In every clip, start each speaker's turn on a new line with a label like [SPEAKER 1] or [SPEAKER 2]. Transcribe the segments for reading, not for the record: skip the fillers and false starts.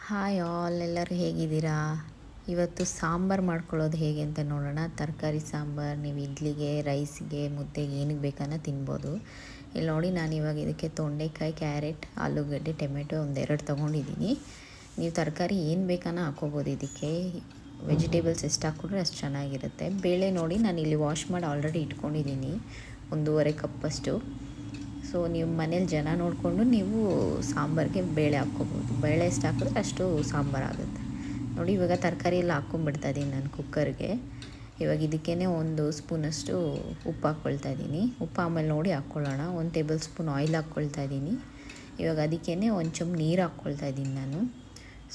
[SPEAKER 1] Hi all, ಎಲ್ಲರೂ ಹೇಗಿದ್ದೀರಾ? ಇವತ್ತು ಸಾಂಬಾರು ಮಾಡ್ಕೊಳ್ಳೋದು ಹೇಗೆ ಅಂತ ನೋಡೋಣ. ತರಕಾರಿ ಸಾಂಬಾರು ನೀವು ಇಡ್ಲಿಗೆ, ರೈಸ್ಗೆ, ಮುದ್ದೆಗೆ ಏನಕ್ಕೆ ಬೇಕನ್ನ ತಿನ್ಬೋದು. ಇಲ್ಲಿ ನೋಡಿ, ನಾನು ಇವಾಗ ಇದಕ್ಕೆ ತೊಂಡೆಕಾಯಿ, ಕ್ಯಾರೆಟ್, ಆಲೂಗಡ್ಡೆ, ಟೊಮೆಟೊ ಒಂದೆರಡು ತೊಗೊಂಡಿದ್ದೀನಿ. ನೀವು ತರಕಾರಿ ಏನು ಬೇಕನ್ನ ಹಾಕ್ಕೋಬೋದು. ಇದಕ್ಕೆ ವೆಜಿಟೇಬಲ್ಸ್ ಎಷ್ಟು ಹಾಕ್ಕೊಂಡ್ರೆ ಅಷ್ಟು ಚೆನ್ನಾಗಿರುತ್ತೆ. ಬೇಳೆ ನೋಡಿ, ನಾನು ಇಲ್ಲಿ ವಾಶ್ ಮಾಡಿ ಆಲ್ರೆಡಿ ಇಟ್ಕೊಂಡಿದ್ದೀನಿ 1.5 ಕಪ್ಪಷ್ಟು. ಸೊ ನೀವು ಮನೇಲಿ ಜನ ನೋಡಿಕೊಂಡು ನೀವು ಸಾಂಬಾರಿಗೆ ಬೇಳೆ ಹಾಕ್ಕೋಬೋದು. ಬೇಳೆ ಎಷ್ಟು ಹಾಕಿದ್ರೆ ಅಷ್ಟು ಸಾಂಬಾರು ಆಗುತ್ತೆ. ನೋಡಿ, ಇವಾಗ ತರಕಾರಿ ಎಲ್ಲ ಹಾಕ್ಕೊಂಬಿಡ್ತಾ ಇದ್ದೀನಿ ನಾನು ಕುಕ್ಕರ್ಗೆ. ಇವಾಗ ಇದಕ್ಕೇ 1 ಸ್ಪೂನಷ್ಟು ಉಪ್ಪು ಹಾಕ್ಕೊಳ್ತಾ ಇದ್ದೀನಿ. ಉಪ್ಪು ಆಮೇಲೆ ನೋಡಿ ಹಾಕ್ಕೊಳ್ಳೋಣ. 1 ಟೇಬಲ್ ಸ್ಪೂನ್ ಆಯಿಲ್ ಹಾಕ್ಕೊಳ್ತಾ ಇದ್ದೀನಿ. ಇವಾಗ ಅದಕ್ಕೇ 1 ಚಮ್ ನೀರು ಹಾಕ್ಕೊಳ್ತಾ ಇದ್ದೀನಿ ನಾನು.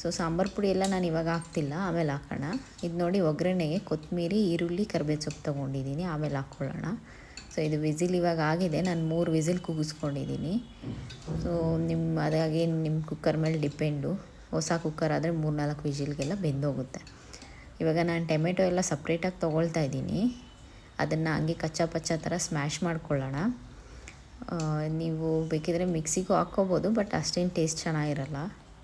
[SPEAKER 1] ಸೊ ಸಾಂಬಾರು ಪುಡಿ ಎಲ್ಲ ನಾನು ಇವಾಗ ಹಾಕ್ತಿಲ್ಲ, ಆಮೇಲೆ ಹಾಕೋಣ. ಇದು ನೋಡಿ, ಒಗ್ಗರಣೆಗೆ ಕೊತ್ತಂಬರಿ, ಈರುಳ್ಳಿ, ಕರಿಬೇವು ಸೊಪ್ಪು ತೊಗೊಂಡಿದ್ದೀನಿ, ಆಮೇಲೆ ಹಾಕ್ಕೊಳ್ಳೋಣ. ಸೊ ಇದು ವಿಸಿಲ್ ಇವಾಗ ಆಗಿದೆ. ನಾನು 3 ವಿಸಿಲ್ ಕೂಗಿಸ್ಕೊಂಡಿದ್ದೀನಿ. ಸೊ ಅದಾಗಿ ನಿಮ್ಮ ಕುಕ್ಕರ್ ಮೇಲೆ ಡಿಪೆಂಡು. ಹೊಸ ಕುಕ್ಕರ್ ಆದರೆ 3-4 ವಿಸಿಲ್ಗೆಲ್ಲ ಬೆಂದೋಗುತ್ತೆ. ಇವಾಗ ನಾನು ಟೊಮೆಟೊ ಎಲ್ಲ ಸಪ್ರೇಟಾಗಿ ತೊಗೊಳ್ತಾ ಇದ್ದೀನಿ. ಅದನ್ನು ಹಂಗೆ ಕಚ್ಚಾ ಪಚ್ಚಾ ಥರ ಸ್ಮ್ಯಾಶ್ ಮಾಡ್ಕೊಳ್ಳೋಣ. ನೀವು ಬೇಕಿದ್ರೆ ಮಿಕ್ಸಿಗೂ ಹಾಕ್ಕೋಬೋದು, ಬಟ್ ಅಷ್ಟೇನು ಟೇಸ್ಟ್ ಚೆನ್ನಾಗಿರಲ್ಲ.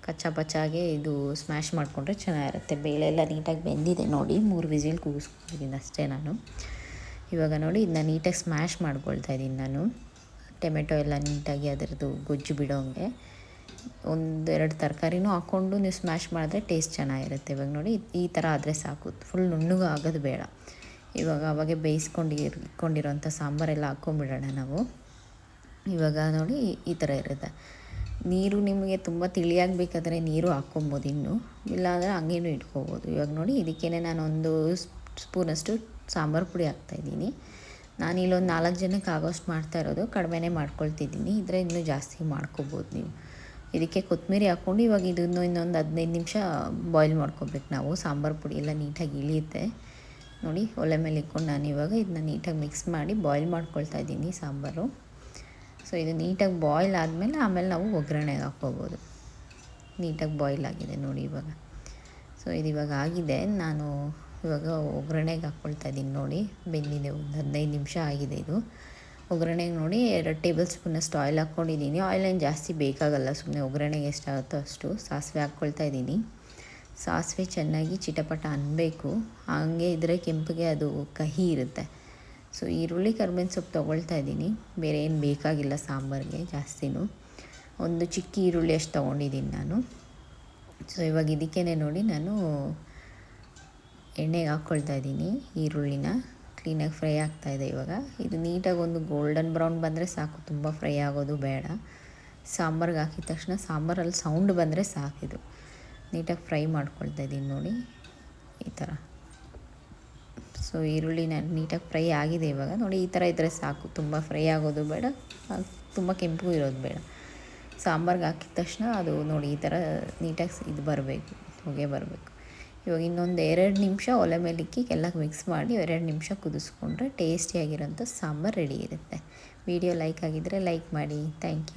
[SPEAKER 1] ಕಚ್ಚಾ ಪಚ್ಚಾಗೆ ಇದು ಸ್ಮ್ಯಾಶ್ ಮಾಡಿಕೊಂಡ್ರೆ ಚೆನ್ನಾಗಿರುತ್ತೆ. ಬೇಳೆ ಎಲ್ಲ ನೀಟಾಗಿ ಬೆಂದಿದೆ ನೋಡಿ. 3 ವಿಸಿಲ್ ಕೂಗಿಸ್ಕೊಂಡಿದ್ದೀನಿ ಅಷ್ಟೇ ನಾನು. ಇವಾಗ ನೋಡಿ, ಇದನ್ನ ನೀಟಾಗಿ ಸ್ಮ್ಯಾಶ್ ಮಾಡ್ಕೊಳ್ತಾ ಇದ್ದೀನಿ ನಾನು. ಟೊಮೆಟೊ ಎಲ್ಲ ನೀಟಾಗಿ ಅದರದ್ದು ಗೊಜ್ಜು ಬಿಡೋಂಗೆ 1-2 ತರಕಾರಿನೂ ಹಾಕ್ಕೊಂಡು ನೀವು ಸ್ಮ್ಯಾಶ್ ಮಾಡಿದ್ರೆ ಟೇಸ್ಟ್ ಚೆನ್ನಾಗಿರುತ್ತೆ. ಇವಾಗ ನೋಡಿ, ಈ ಥರ ಆದರೆ ಸಾಕು, ಫುಲ್ ನುಣ್ಣಗೆ ಆಗೋದು ಬೇಡ. ಇವಾಗ ಅವಾಗೆ ಇಟ್ಕೊಂಡಿರೋಂಥ ಸಾಂಬಾರೆಲ್ಲ ಹಾಕ್ಕೊಂಬಿಡೋಣ ನಾವು. ಇವಾಗ ನೋಡಿ, ಈ ಥರ ಇರುತ್ತೆ. ನೀರು ನಿಮಗೆ ತುಂಬ ತಿಳಿಯಾಗಬೇಕಾದ್ರೆ ನೀರು ಹಾಕ್ಕೊಬೋದು ಇನ್ನೂ, ಇಲ್ಲಾಂದರೆ ಹಂಗೇನೂ ಇಟ್ಕೋಬೋದು. ಇವಾಗ ನೋಡಿ, ಇದಕ್ಕೇ ನಾನು 1 ಸ್ಪೂನಷ್ಟು ಸಾಂಬಾರು ಪುಡಿ ಹಾಕ್ತಾಯಿದ್ದೀನಿ. ನಾನು ಇಲ್ಲೊಂದು 4 ಜನಕ್ಕೆ ಆಗೋಷ್ಟು ಮಾಡ್ತಾ ಇರೋದು, ಕಡಿಮೆನೇ ಮಾಡ್ಕೊಳ್ತಿದ್ದೀನಿ. ಇದ್ರೆ ಇನ್ನೂ ಜಾಸ್ತಿ ಮಾಡ್ಕೋಬೋದು ನೀವು. ಇದಕ್ಕೆ ಕೊತ್ತಂಬರಿ ಹಾಕ್ಕೊಂಡು ಇವಾಗ ಇದನ್ನು ಇನ್ನೊಂದು 15 ನಿಮಿಷ ಬಾಯ್ಲ್ ಮಾಡ್ಕೊಬೇಕು ನಾವು. ಸಾಂಬಾರು ಪುಡಿ ಎಲ್ಲ ನೀಟಾಗಿ ಇಳಿಯುತ್ತೆ ನೋಡಿ. ಒಲೆ ಮೇಲೆ ಇಟ್ಕೊಂಡು ನಾನು ಇವಾಗ ಇದನ್ನ ನೀಟಾಗಿ ಮಿಕ್ಸ್ ಮಾಡಿ ಬಾಯ್ಲ್ ಮಾಡ್ಕೊಳ್ತಾ ಇದ್ದೀನಿ ಸಾಂಬಾರು. ಸೊ ಇದು ನೀಟಾಗಿ ಬಾಯ್ಲ್ ಆದಮೇಲೆ ಆಮೇಲೆ ನಾವು ಒಗ್ಗರಣೆಗೆ ಹಾಕ್ಕೋಬೋದು. ನೀಟಾಗಿ ಬಾಯ್ಲ್ ಆಗಿದೆ ನೋಡಿ ಇವಾಗ. ಸೊ ಇದು ಇವಾಗ ಆಗಿದೆ. ನಾನು ಇವಾಗ ಒಗ್ಗರಣೆಗೆ ಹಾಕ್ಕೊಳ್ತಾ ಇದ್ದೀನಿ ನೋಡಿ. ಬೆಂದಿದೆ, ಒಂದು 15 ನಿಮಿಷ ಆಗಿದೆ ಇದು. ಒಗ್ಗರಣೆಗೆ ನೋಡಿ 2 ಟೇಬಲ್ ಸ್ಪೂನಷ್ಟು ಆಯಿಲ್ ಹಾಕ್ಕೊಂಡಿದ್ದೀನಿ. ಆಯಿಲ್ ಏನು ಜಾಸ್ತಿ ಬೇಕಾಗಲ್ಲ, ಸುಮ್ಮನೆ ಒಗ್ಗರಣೆಗೆ ಎಷ್ಟಾಗುತ್ತೋ ಅಷ್ಟು. ಸಾಸಿವೆ ಹಾಕ್ಕೊಳ್ತಾ ಇದ್ದೀನಿ. ಸಾಸಿವೆ ಚೆನ್ನಾಗಿ ಚಿಟಪಟ ಅನ್ನಬೇಕು, ಹಾಗೆ ಇದ್ದರೆ ಕೆಂಪಿಗೆ ಅದು ಕಹಿ ಇರುತ್ತೆ. ಸೊ ಈರುಳ್ಳಿ, ಕರಿಬೇವು ಸೊಪ್ಪು ತೊಗೊಳ್ತಾ ಇದ್ದೀನಿ. ಬೇರೆ ಏನು ಬೇಕಾಗಿಲ್ಲ ಸಾಂಬಾರಿಗೆ ಜಾಸ್ತಿನೂ. 1 ಚಿಕ್ಕ ಈರುಳ್ಳಿ ಅಷ್ಟು ತೊಗೊಂಡಿದ್ದೀನಿ ನಾನು. ಸೊ ಇವಾಗ ಇದಕ್ಕೇ ನೋಡಿ ನಾನು ಎಣ್ಣೆಗೆ ಹಾಕ್ಕೊಳ್ತಾ ಇದ್ದೀನಿ. ಈರುಳ್ಳಿನ ಕ್ಲೀನಾಗಿ ಫ್ರೈ ಆಗ್ತಾಯಿದೆ ಇವಾಗ. ಇದು ನೀಟಾಗಿ ಒಂದು ಗೋಲ್ಡನ್ ಬ್ರೌನ್ ಬಂದರೆ ಸಾಕು, ತುಂಬ ಫ್ರೈ ಆಗೋದು ಬೇಡ. ಸಾಂಬಾರಿಗೆ ಹಾಕಿದ ತಕ್ಷಣ ಸಾಂಬಾರಲ್ಲಿ ಸೌಂಡ್ ಬಂದರೆ ಸಾಕಿದು. ನೀಟಾಗಿ ಫ್ರೈ ಮಾಡ್ಕೊಳ್ತಾ ಇದ್ದೀನಿ ನೋಡಿ, ಈ ಥರ. ಸೊ ಈರುಳ್ಳಿ ನೀಟಾಗಿ ಫ್ರೈ ಆಗಿದೆ ಇವಾಗ ನೋಡಿ. ಈ ಥರ ಇದ್ದರೆ ಸಾಕು, ತುಂಬ ಫ್ರೈ ಆಗೋದು ಬೇಡ, ತುಂಬ ಕೆಂಪು ಇರೋದು ಬೇಡ. ಸಾಂಬಾರಿಗೆ ಹಾಕಿದ ತಕ್ಷಣ ಅದು ನೋಡಿ ಈ ಥರ ನೀಟಾಗಿ ಇದು ಬರಬೇಕು, ಹೊಗೆ ಬರಬೇಕು. ಇವಾಗ ಇನ್ನೊಂದು 2 ನಿಮಿಷ ಒಲೆ ಮೇಲೆ ಇಕ್ಕಿ ಎಲ್ಲ ಮಿಕ್ಸ್ ಮಾಡಿ 2 ನಿಮಿಷ ಕುದಿಸ್ಕೊಂಡ್ರೆ ಟೇಸ್ಟಿಯಾಗಿರೋಂಥ ಸಾಂಬಾರು ರೆಡಿ ಇರುತ್ತೆ. ವಿಡಿಯೋ ಲೈಕ್ ಆಗಿದ್ದರೆ ಲೈಕ್ ಮಾಡಿ. Thank you.